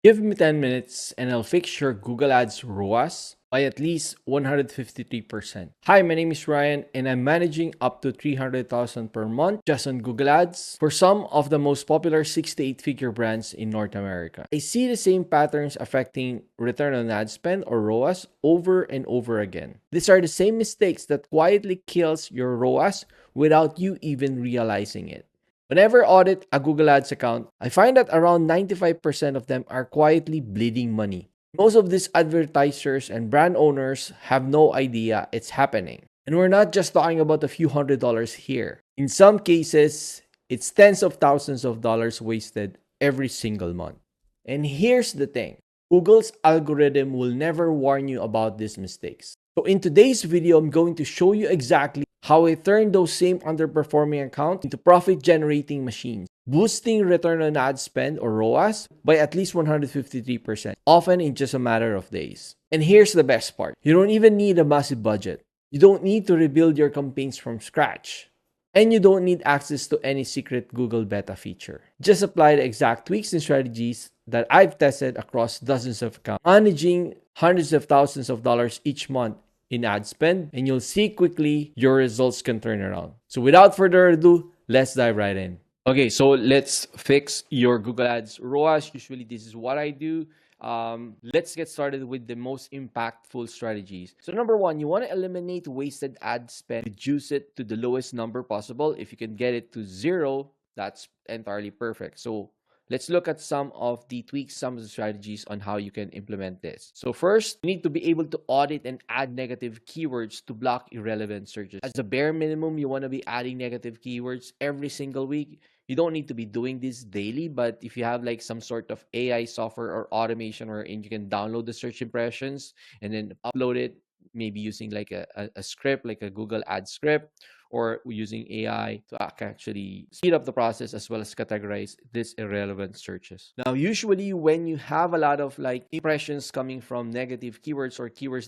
Give me 10 minutes and I'll fix your Google Ads ROAS by at least 153%. Hi, my name is Ryan and I'm managing up to 300,000 per month just on Google Ads for some of the most popular 6 to 8 figure brands in North America. I see the same patterns affecting return on ad spend or ROAS over and over again. These are the same mistakes that quietly kills your ROAS without you even realizing it. Whenever I audit a Google Ads account, I find that around 95% of them are quietly bleeding money. Most of these advertisers and brand owners have no idea it's happening. And we're not just talking about a few $100s here. In some cases, it's tens of thousands of dollars wasted every single month. And here's the thing. Google's algorithm will never warn you about these mistakes. So in today's video, I'm going to show you exactly how I turn those same underperforming accounts into profit-generating machines, boosting return on ad spend or ROAS by at least 153%, often in just a matter of days. And here's the best part. You don't even need a massive budget. You don't need to rebuild your campaigns from scratch. And you don't need access to any secret Google beta feature. Just apply the exact tweaks and strategies that I've tested across dozens of accounts, managing hundreds of thousands of dollars each month in ad spend, and you'll see quickly your results can turn around. So without further ado, let's dive right in. Okay, so let's fix your Google Ads ROAS. Usually this is what I do. Let's get started with the most impactful strategies. So number one, you want to eliminate wasted ad spend, reduce it to the lowest number possible. If you can get it to 0, that's entirely perfect. So let's look at some of the tweaks, some of the strategies on how you can implement this. So first, you need to be able to audit and add negative keywords to block irrelevant searches. As a bare minimum, you want to be adding negative keywords every single week. You don't need to be doing this daily, but if you have like some sort of AI software or automation wherein you can download the search impressions and then upload it, maybe using like a script, like a Google ad script, or using AI to actually speed up the process as well as categorize these irrelevant searches. Now, usually when you have a lot of like impressions coming from negative keywords or keywords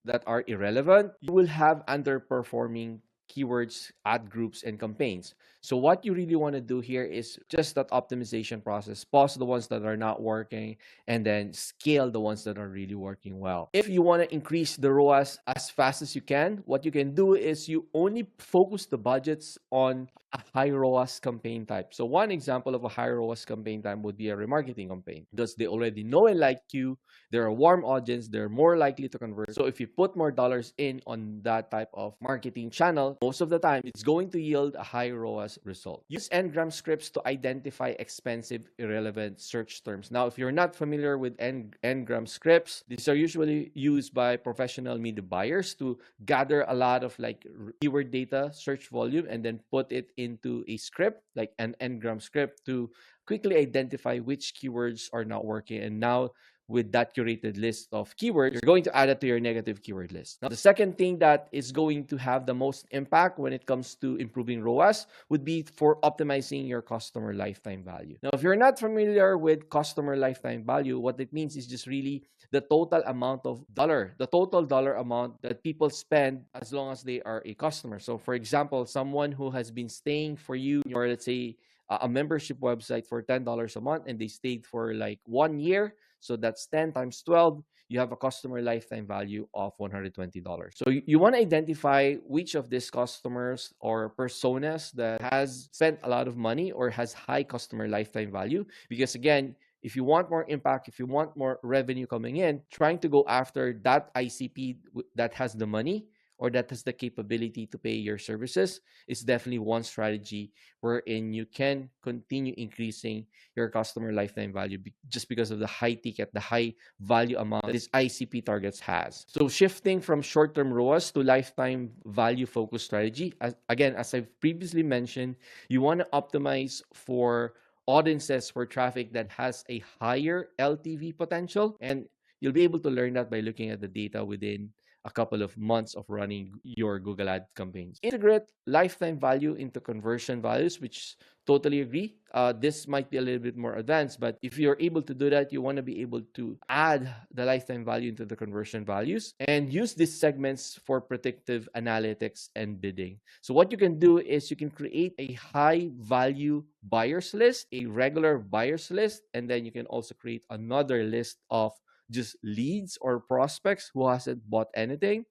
that are irrelevant, you will have underperforming keywords, ad groups, and campaigns. So what you really want to do here is just that optimization process. Pause the ones that are not working and then scale the ones that are really working well. If you want to increase the ROAS as fast as you can, what you can do is you only focus the budgets on a high ROAS campaign type. So one example of a high ROAS campaign type would be a remarketing campaign because they already know and like you. They're a warm audience. They're more likely to convert. So if you put more dollars in on that type of marketing channel, most of the time, it's going to yield a high ROAS result. Use ngram scripts to identify expensive, irrelevant search terms. Now, if you're not familiar with ngram scripts, these are usually used by professional media buyers to gather a lot of like keyword data, search volume, and then put it into a script, like an ngram script, to quickly identify which keywords are not working. And now, with that curated list of keywords, you're going to add it to your negative keyword list. Now, the second thing that is going to have the most impact when it comes to improving ROAS would be for optimizing your customer lifetime value. Now, if you're not familiar with customer lifetime value, what it means is just really the total amount of the total dollar amount that people spend as long as they are a customer. So, for example, someone who has been staying for you, or let's say a membership website for $10 a month, and they stayed for like 1 year. So that's 10 times 12. You have a customer lifetime value of $120. So you want to identify which of these customers or personas that has spent a lot of money or has high customer lifetime value. Because again, if you want more impact, if you want more revenue coming in, trying to go after that ICP that has the money or that has the capability to pay your services is definitely one strategy wherein you can continue increasing your customer lifetime value just because of the high ticket, the high value amount that this ICP targets has. So shifting from short-term ROAS to lifetime value focused strategy, as I've previously mentioned, you want to optimize for audiences for traffic that has a higher LTV potential, and you'll be able to learn that by looking at the data within a couple of months of running your Google Ad campaigns. Integrate lifetime value into conversion values, which totally agree. This might be a little bit more advanced, but if you're able to do that, you want to be able to add the lifetime value into the conversion values and use these segments for predictive analytics and bidding. So what you can do is you can create a high value buyers list, a regular buyers list, and then you can also create another list of just leads or prospects who hasn't bought anything,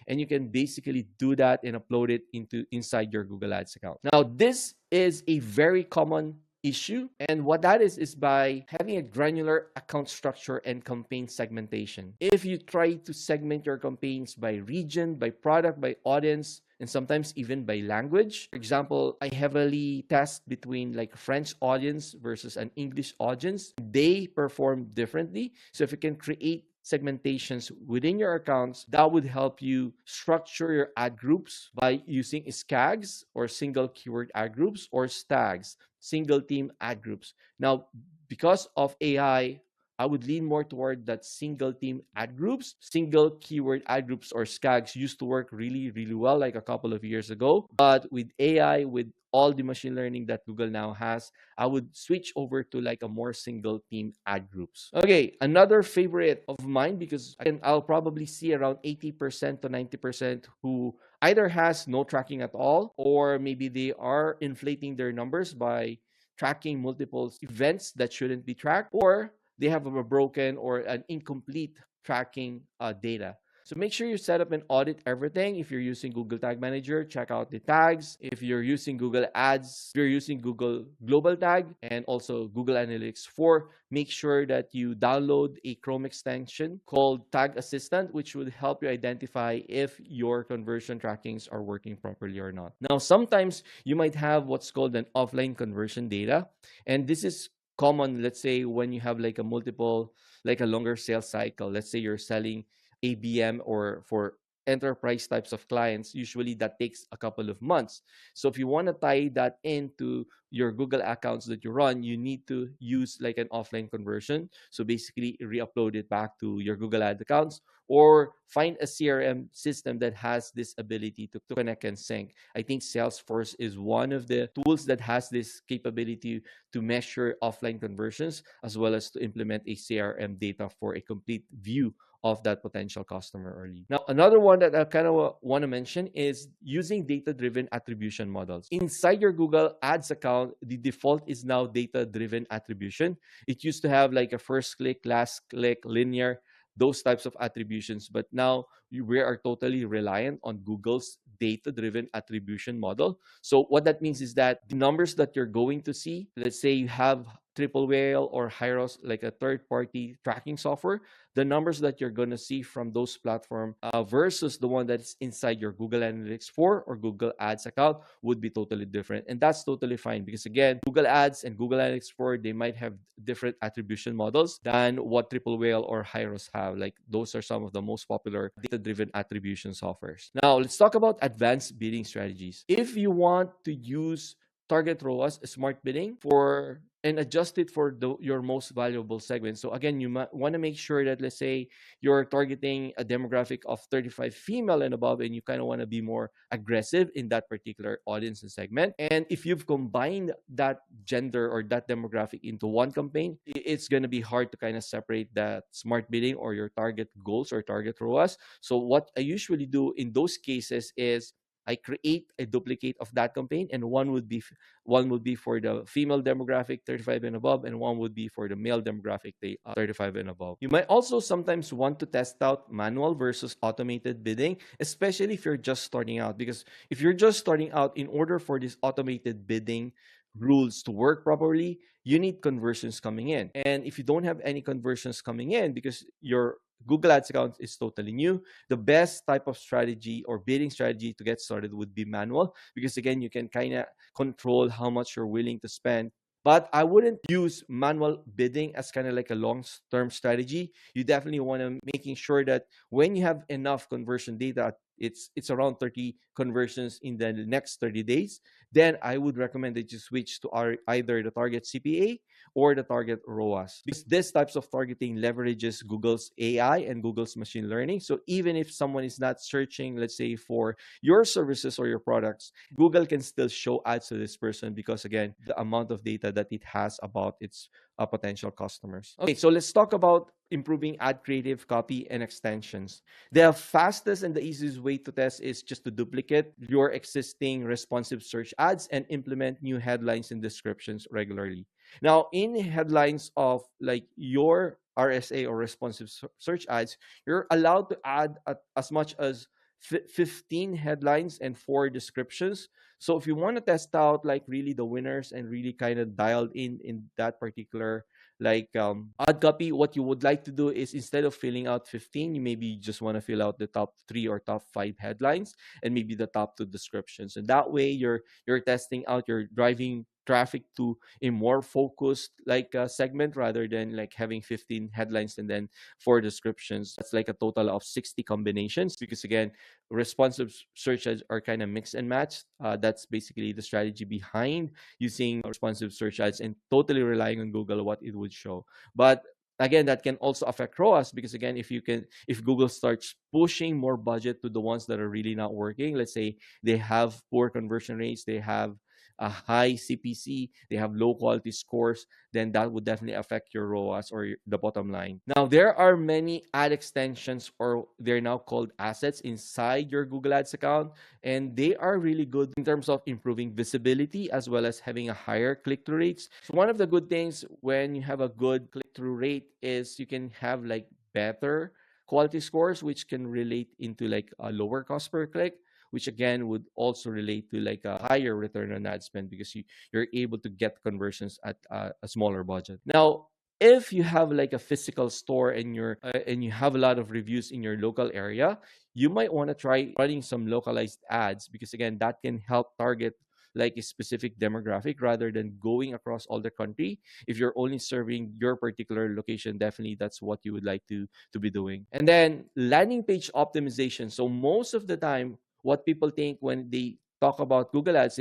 and you can basically do that and upload it into inside your Google Ads account. Now, this is a very common issue, and what that is by having a granular account structure and campaign segmentation. If you try to segment your campaigns by region, by product, by audience, and sometimes even by language. For example, I heavily test between like a French audience versus an English audience. They perform differently. So if you can create segmentations within your accounts, that would help you structure your ad groups by using SKAGs or single keyword ad groups or STAGs, single team ad groups. Now, because of AI, I would lean more toward that single team ad groups. Single keyword ad groups or SKAGs used to work really, really well like a couple of years ago. But with AI, with all the machine learning that Google now has, I would switch over to like a more single team ad groups. Okay, another favorite of mine, because I'll probably see around 80% to 90% who either has no tracking at all, or maybe they are inflating their numbers by tracking multiple events that shouldn't be tracked, or they have a broken or an incomplete tracking data. So make sure you set up and audit everything. If you're using Google Tag Manager, check out the tags. If you're using Google Ads, if you're using Google Global Tag and also Google Analytics 4, make sure that you download a Chrome extension called Tag Assistant, which would help you identify if your conversion trackings are working properly or not. Now, sometimes you might have what's called an offline conversion data, and this is common, let's say, when you have like a multiple, like a longer sales cycle. Let's say you're selling ABM or for enterprise types of clients, usually that takes a couple of months. So if you want to tie that into your Google accounts that you run, you need to use like an offline conversion. So basically re-upload it back to your Google Ad accounts or find a CRM system that has this ability to connect and sync. I think Salesforce is one of the tools that has this capability to measure offline conversions as well as to implement a CRM data for a complete view of that potential customer or lead. Now, another one that I kind of want to mention is using data-driven attribution models. Inside your Google Ads account, the default is now data-driven attribution. It used to have like a first click, last click, linear, those types of attributions. But now we are totally reliant on Google's data-driven attribution model. So what that means is that the numbers that you're going to see, let's say you have Triple Whale or ROAS, like a third-party tracking software, the numbers that you're going to see from those platforms versus the one that's inside your Google Analytics 4 or Google Ads account would be totally different. And that's totally fine because, again, Google Ads and Google Analytics 4, they might have different attribution models than what Triple Whale or ROAS have. Like those are some of the most popular data-driven attribution softwares. Now, let's talk about advanced bidding strategies. If you want to use target ROAS, smart bidding, for and adjust it for your most valuable segment. So again, you want to make sure that, let's say, you're targeting a demographic of 35 female and above, and you kind of want to be more aggressive in that particular audience and segment. And if you've combined that gender or that demographic into one campaign, it's going to be hard to kind of separate that smart bidding or your target goals or target ROAS. So what I usually do in those cases is I create a duplicate of that campaign, and one would be for the female demographic 35 and above, and one would be for the male demographic 35 and above. You might also sometimes want to test out manual versus automated bidding, especially if you're just starting out. Because if you're just starting out, in order for this automated bidding rules to work properly, you need conversions coming in. And if you don't have any conversions coming in because your Google Ads account is totally new, the best type of strategy or bidding strategy to get started would be manual, because again, you can kind of control how much you're willing to spend. But I wouldn't use manual bidding as kind of like a long-term strategy. You definitely want to making sure that when you have enough conversion data, it's around 30 conversions in the next 30 days, then I would recommend that you switch to either the target CPA or the target ROAS. Because this types of targeting leverages Google's AI and Google's machine learning. So even if someone is not searching, let's say, for your services or your products, Google can still show ads to this person because, again, the amount of data that it has about its potential customers. Okay, so let's talk about improving ad creative, copy, and extensions. The fastest and the easiest way to test is just to duplicate your existing responsive search ads and implement new headlines and descriptions regularly. Now, in headlines of like your RSA or responsive search ads, you're allowed to add as much as 15 headlines and 4 descriptions. So if you want to test out like really the winners and really kind of dialed in that particular like ad copy, what you would like to do is instead of filling out 15, you maybe just want to fill out the top 3 or top 5 headlines and maybe the top 2 descriptions. And that way you're testing out, you're driving traffic to a more focused like segment rather than like having 15 headlines and then 4 descriptions. That's like a total of 60 combinations because again, responsive search ads are kind of mix and match. That's basically the strategy behind using responsive search ads and totally relying on Google what it would show. But again, that can also affect ROAS because again, if Google starts pushing more budget to the ones that are really not working, let's say they have poor conversion rates, they have a high CPC, they have low quality scores, then that would definitely affect your ROAS or the bottom line. Now, there are many ad extensions, or they're now called assets, inside your Google Ads account, and they are really good in terms of improving visibility as well as having a higher click-through rates. So one of the good things when you have a good click-through rate is you can have like better quality scores, which can relate into like a lower cost per click, which again would also relate to like a higher return on ad spend because you're able to get conversions at a smaller budget. Now, if you have like a physical store and you have a lot of reviews in your local area, you might want to try running some localized ads because again that can help target like a specific demographic rather than going across all the country. If you're only serving your particular location, definitely that's what you would like to be doing. And then landing page optimization. So most of the time what people think when they talk about Google Ads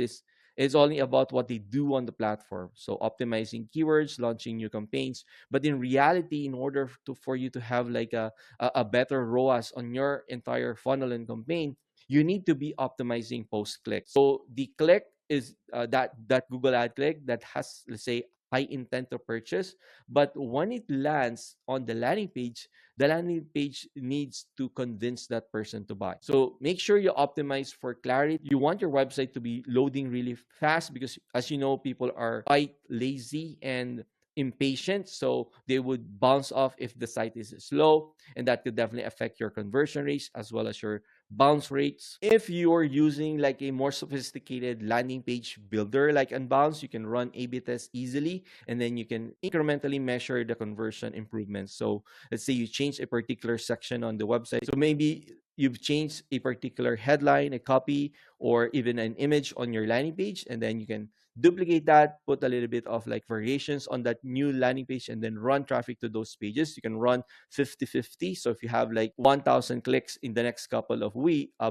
is only about what they do on the platform. So optimizing keywords, launching new campaigns. But in reality, in order for you to have like a better ROAS on your entire funnel and campaign, you need to be optimizing post click. So the click is that Google ad click that has, let's say, high intent to purchase, but when it lands on the landing page needs to convince that person to buy. So make sure you optimize for clarity. You want your website to be loading really fast because, as you know, people are quite lazy and impatient, so they would bounce off if the site is slow, and that could definitely affect your conversion rates as well as your bounce rates. If you're using like a more sophisticated landing page builder like Unbounce, you can run A/B tests easily, and then you can incrementally measure the conversion improvements. So let's say you change a particular section on the website. So maybe you've changed a particular headline, a copy, or even an image on your landing page, and then you can duplicate that, put a little bit of like variations on that new landing page, and then run traffic to those pages. You can run 50-50. So if you have like 1,000 clicks in the next couple of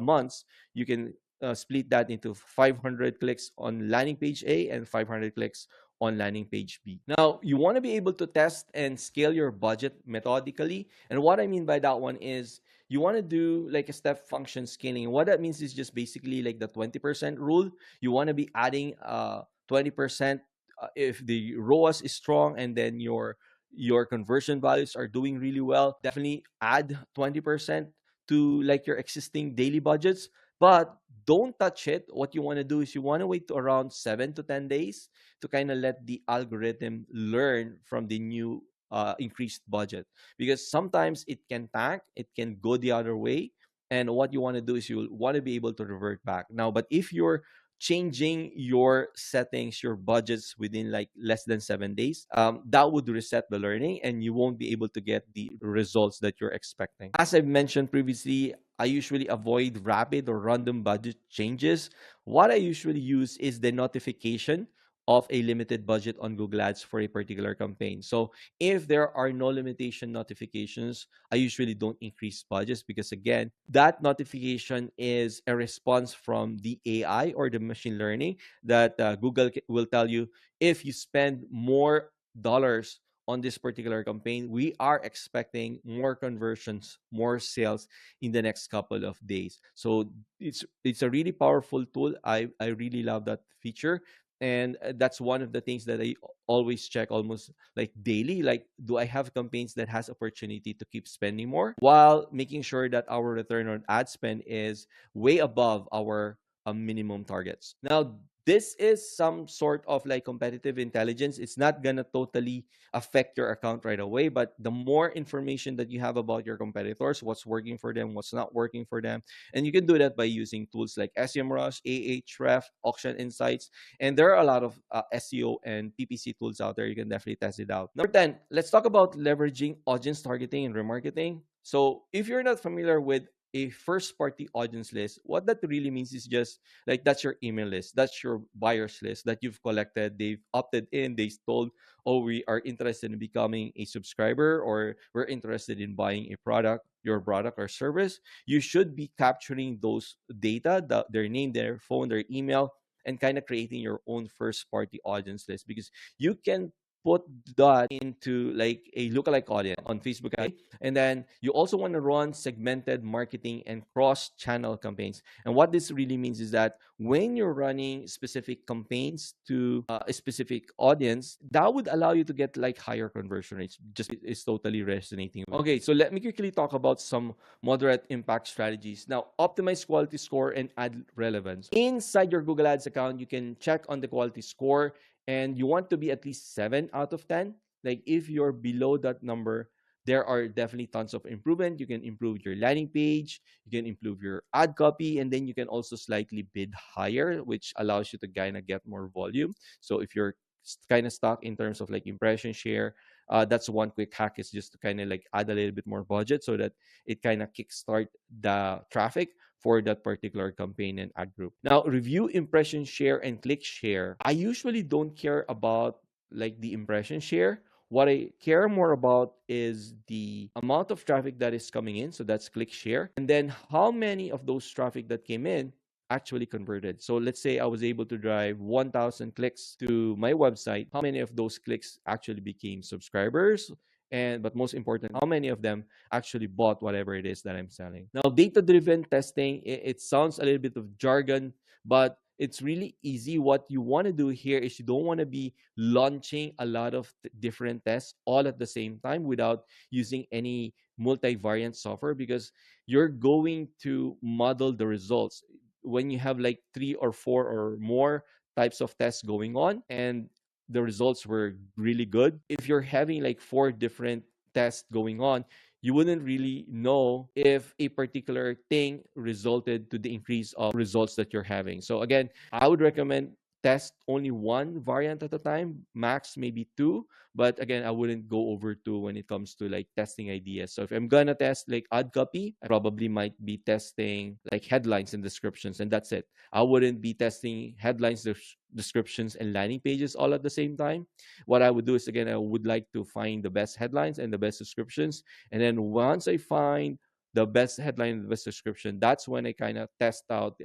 months, you can split that into 500 clicks on landing page A and 500 clicks on landing page B. Now, you want to be able to test and scale your budget methodically. And what I mean by that one is you want to do like a step function scaling. And what that means is just basically like the 20% rule. You want to be adding 20% if the ROAS is strong and then your conversion values are doing really well. Definitely add 20% to like your existing daily budgets, but don't touch it. What you want to do is you want to wait to around 7 to 10 days to kind of let the algorithm learn from the new increased budget, because sometimes it can tank, it can go the other way, and what you want to do is you want to be able to revert back now. But if you're changing your settings, your budgets within like less than 7 days, that would reset the learning and you won't be able to get the results that you're expecting. As I've mentioned previously, I usually avoid rapid or random budget changes. What I usually use is the notification of a limited budget on Google Ads for a particular campaign. So if there are no limitation notifications, I usually don't increase budgets because again, that notification is a response from the AI or the machine learning that Google will tell you if you spend more dollars on this particular campaign, we are expecting more conversions, more sales in the next couple of days. So it's a really powerful tool. I really love that feature. And that's one of the things that I always check almost like daily. Like, do I have campaigns that has opportunity to keep spending more while making sure that our return on ad spend is way above our minimum targets. Now, this is some sort of like competitive intelligence. It's not gonna totally affect your account right away, but the more information that you have about your competitors, what's working for them, what's not working for them, and you can do that by using tools like SEMrush, Ahref, Auction Insights, and there are a lot of SEO and PPC tools out there. You can definitely test it out. Number 10, let's talk about leveraging audience targeting and remarketing. So if you're not familiar with a first party audience list, what that really means is just like that's your email list, that's your buyers list that you've collected. They've opted in, they told, oh, we are interested in becoming a subscriber, or we're interested in buying a product, your product or service. You should be capturing those data, their name, their phone, their email, and kind of creating your own first party audience list, because you can put that into like a lookalike audience on Facebook. And then you also want to run segmented marketing and cross channel campaigns. And what this really means is that when you're running specific campaigns to a specific audience, that would allow you to get like higher conversion rates. Just is totally resonating. Okay, so let me quickly talk about some moderate impact strategies. Now, optimize quality score and ad relevance. Inside your Google Ads account, you can check on the quality score, and you want to be at least 7 out of 10. Like, if you're below that number, there are definitely tons of improvement. You can improve your landing page, you can improve your ad copy, and then you can also slightly bid higher, which allows you to kind of get more volume. So if you're kind of stuck in terms of like impression share, that's one quick hack, is just to kind of like add a little bit more budget so that it kind of kickstart the traffic for that particular campaign and ad group. Now, review impression share and click share. I usually don't care about like the impression share. What I care more about is the amount of traffic that is coming in. So that's click share. And then how many of those traffic that came in actually converted. So let's say I was able to drive 1,000 clicks to my website. How many of those clicks actually became subscribers? And but most important, how many of them actually bought whatever it is that I'm selling? Now, data-driven testing, it sounds a little bit of jargon, but it's really easy. What you want to do here is you don't want to be launching a lot of different tests all at the same time without using any multivariant software, because you're going to model the results when you have like 3 or 4 or more types of tests going on and the results were really good. If you're having like 4 different tests going on, you wouldn't really know if a particular thing resulted to the increase of results that you're having. So again, I would recommend test only one variant at a time, max maybe 2. But again, I wouldn't go over 2 when it comes to like testing ideas. So if I'm gonna test like ad copy, I probably might be testing like headlines and descriptions, and that's it. I wouldn't be testing headlines, descriptions, and landing pages all at the same time. What I would do is, again, I would like to find the best headlines and the best descriptions, and then once I find the best headline and the best description, that's when I kind of test out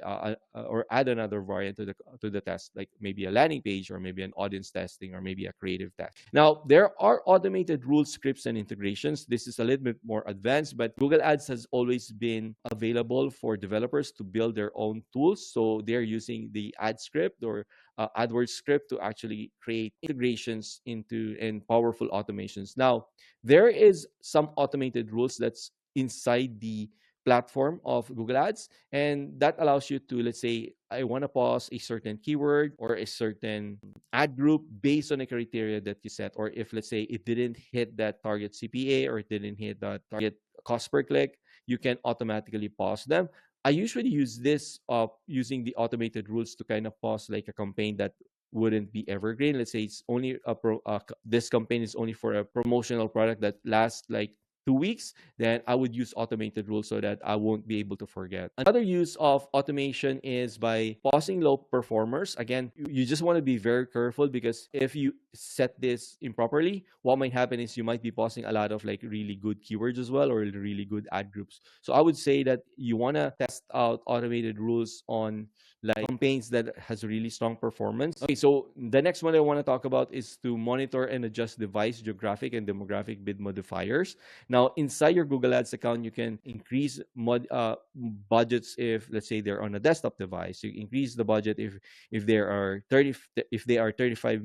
or add another variant to the test, like maybe a landing page or maybe an audience testing or maybe a creative test. Now, there are automated rules, scripts, and integrations. This is a little bit more advanced, but Google Ads has always been available for developers to build their own tools. So they're using the ad script or AdWords script to actually create integrations into and powerful automations. Now, there is some automated rules that's inside the platform of Google Ads, and that allows you to, let's say, I want to pause a certain keyword or a certain ad group based on a criteria that you set, or if, let's say, it didn't hit that target CPA or it didn't hit that target cost per click, you can automatically pause them. I usually use this using the automated rules to kind of pause like a campaign that wouldn't be evergreen. Let's say it's only this campaign is only for a promotional product that lasts like 2 weeks, then I would use automated rules so that I won't be able to forget. Another use of automation is by pausing low performers. Again, you just want to be very careful, because if you set this improperly, what might happen is you might be posting a lot of like really good keywords as well, or really good ad groups. So I would say that you want to test out automated rules on like campaigns that has really strong performance. Okay, so the next one I want to talk about is to monitor and adjust device geographic and demographic bid modifiers. Now, inside your Google Ads account, you can increase budgets if, let's say, they're on a desktop device. You increase the budget if there are 30 if they are 35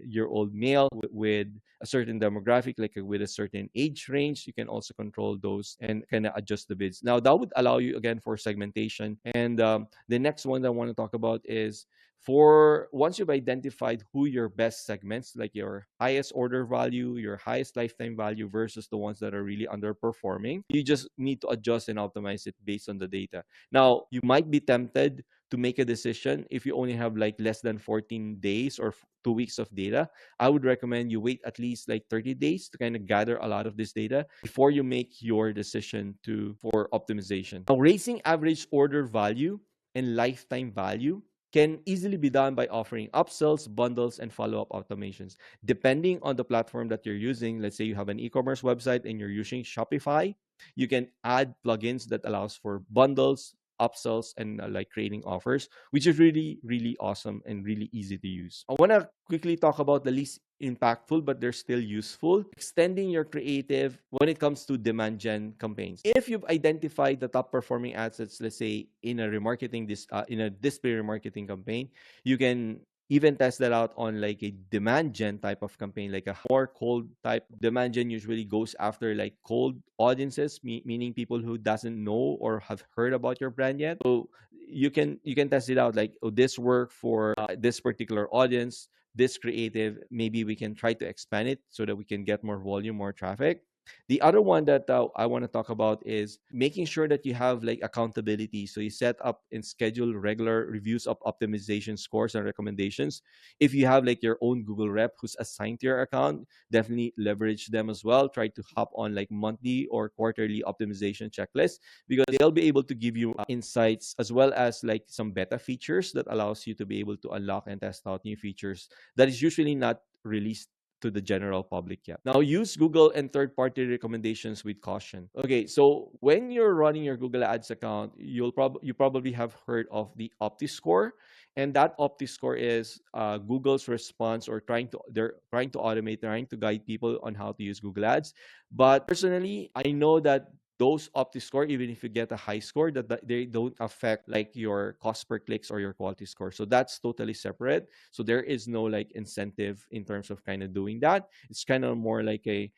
year old male with a certain demographic, like with a certain age range. You can also control those and kind of adjust the bids. Now that would allow you again for segmentation. And the next one that I want to talk about is, for once you've identified who your best segments, like your highest order value, your highest lifetime value versus the ones that are really underperforming, you just need to adjust and optimize it based on the data. Now, you might be tempted to make a decision if you only have like less than 14 days or 2 weeks of data. I would recommend you wait at least like 30 days to kind of gather a lot of this data before you make your decision for optimization. Now, raising average order value and lifetime value can easily be done by offering upsells, bundles, and follow-up automations. Depending on the platform that you're using, let's say you have an e-commerce website and you're using Shopify, you can add plugins that allows for bundles, upsells, and like creating offers, which is really, really awesome and really easy to use. I want to quickly talk about the least impactful, but they're still useful. Extending your creative when it comes to demand gen campaigns. If you've identified the top performing assets, let's say in a in a display remarketing campaign, you can even test that out on like a demand gen type of campaign, like a more cold type. Demand gen usually goes after like cold audiences, meaning people who doesn't know or have heard about your brand yet. So you can test it out, like, oh, this work for this particular audience, this creative, maybe we can try to expand it so that we can get more volume, more traffic. The other one that I want to talk about is making sure that you have like accountability. So you set up and schedule regular reviews of optimization scores and recommendations. If you have like your own Google rep who's assigned to your account, definitely leverage them as well. Try to hop on like monthly or quarterly optimization checklists, because they'll be able to give you insights as well as like some beta features that allows you to be able to unlock and test out new features that is usually not released to the general public yet. Now, use Google and third-party recommendations with caution. Okay, so when you're running your Google Ads account, you probably have heard of the OptiScore, and that OptiScore is Google's response, or they're trying to automate, trying to guide people on how to use Google Ads. But personally, I know that those OptiScore, even if you get a high score, that they don't affect like your cost per clicks or your quality score. So that's totally separate. So there is no like incentive in terms of kind of doing that. It's kind of more like a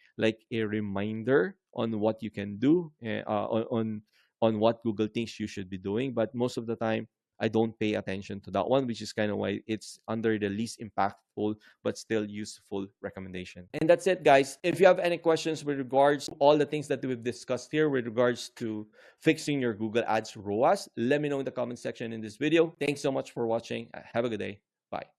reminder on what you can do, on what Google thinks you should be doing. But most of the time, I don't pay attention to that one, which is kind of why it's under the least impactful but still useful recommendation. And that's it, guys. If you have any questions with regards to all the things that we've discussed here with regards to fixing your Google Ads ROAS, let me know in the comment section in this video. Thanks so much for watching. Have a good day. Bye.